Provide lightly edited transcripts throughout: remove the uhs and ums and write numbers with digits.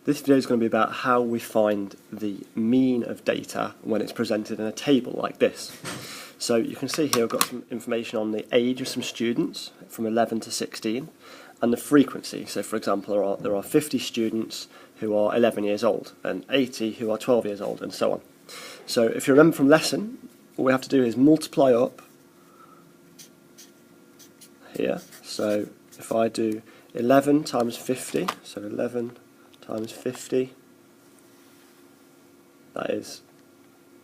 This video is going to be about how we find the mean of data when it's presented in a table like this. So you can see here I've got some information on the age of some students from 11 to 16 and the frequency. So for example there are 50 students who are 11 years old and 80 who are 12 years old and so on. So if you remember from lesson, what we have to do is multiply up here. So if I do 11 times 50, so 11 times 50, that is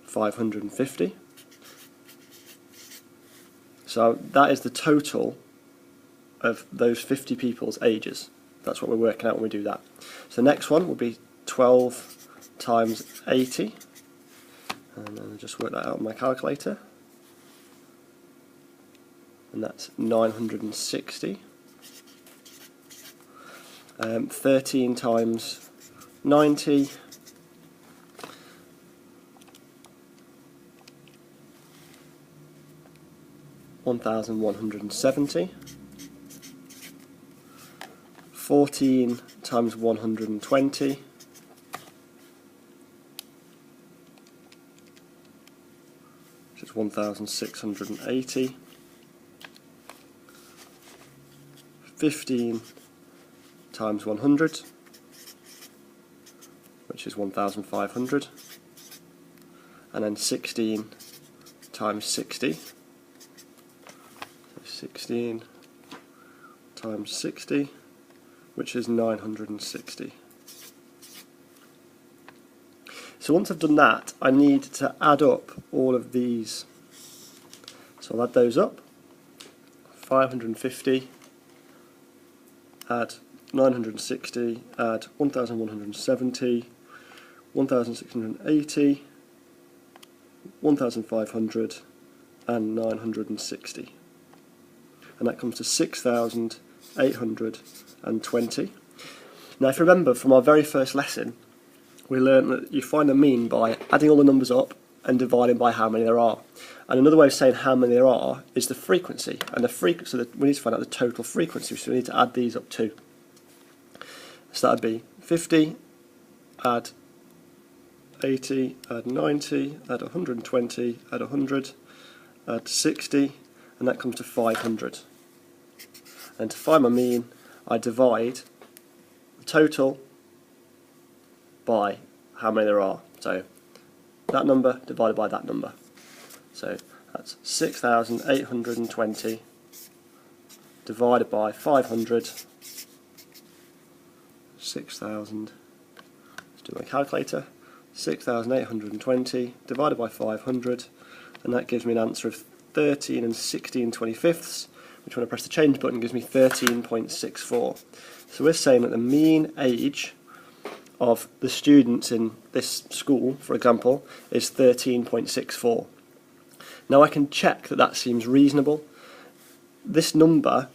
550. So that is the total of those 50 people's ages. That's what we're working out when we do that. So the next one will be 12 times 80, and then I'll just work that out on my calculator, and that's 960. 13 times 90, (1,170). 14 times 120, which is 1,680. 15 times 100, which is 1,500, and then 16 times 60, so 16 times 60, which is 960. So once I've done that, I need to add up all of these. So I'll add those up. 550, add 960, add 1,170, 1,680, 1,500, and 960. And that comes to 6,820. Now if you remember from our very first lesson, we learned that you find the mean by adding all the numbers up and dividing by how many there are. And another way of saying how many there are is the frequency. And the frequency, so that we need to find out the total frequency, so we need to add these up too. So that would be 50, add 80, add 90, add 120, add 100, add 60, and that comes to 500. And to find my mean, I divide the total by how many there are. So that number divided by that number. So that's 6,820 divided by 500. 6,000, let's do my calculator, 6,820 divided by 500, and that gives me an answer of 13 and 16/25, which when I press the change button gives me 13.64. So we're saying that the mean age of the students in this school, for example, is 13.64. Now I can check that that seems reasonable. This number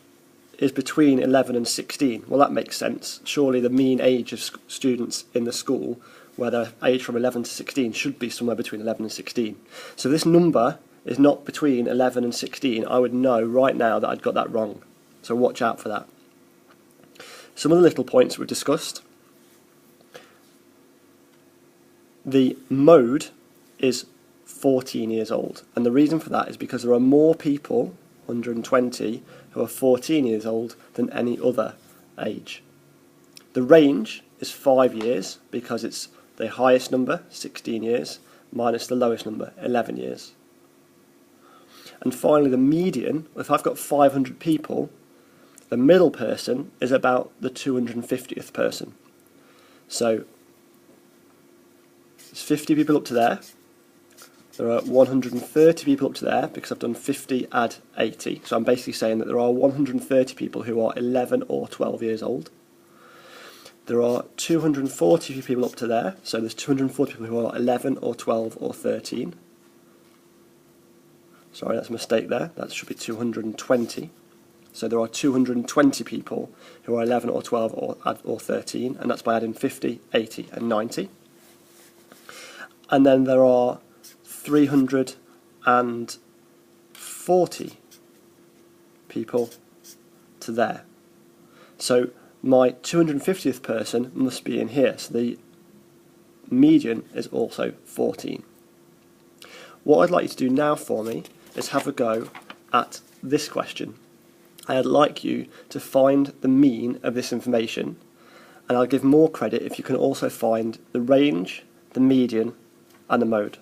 is between 11 and 16. Well, that makes sense. Surely the mean age of students in the school, where they're aged from 11 to 16, should be somewhere between 11 and 16. So this number is not between 11 and 16. I would know right now that I'd got that wrong. So watch out for that. Some other little points we've discussed. The mode is 14 years old, and the reason for that is because there are more people, 120, who are 14 years old than any other age. The range is 5 years because it's the highest number, 16 years, minus the lowest number, 11 years. And finally the median, if I've got 500 people, the middle person is about the 250th person. So there's 50 people up to there. There are 130 people up to there because I've done 50 add 80. So I'm basically saying that there are 130 people who are 11 or 12 years old. There are 240 people up to there. So there's 240 people who are 11 or 12 or 13. Sorry, that's a mistake there. That should be 220. So there are 220 people who are 11 or 12 or 13, and that's by adding 50, 80 and 90. And then there are 340 people to there. So my 250th person must be in here, so the median is also 14. What I'd like you to do now for me is have a go at this question. I'd like you to find the mean of this information, and I'll give more credit if you can also find the range, the median, and the mode.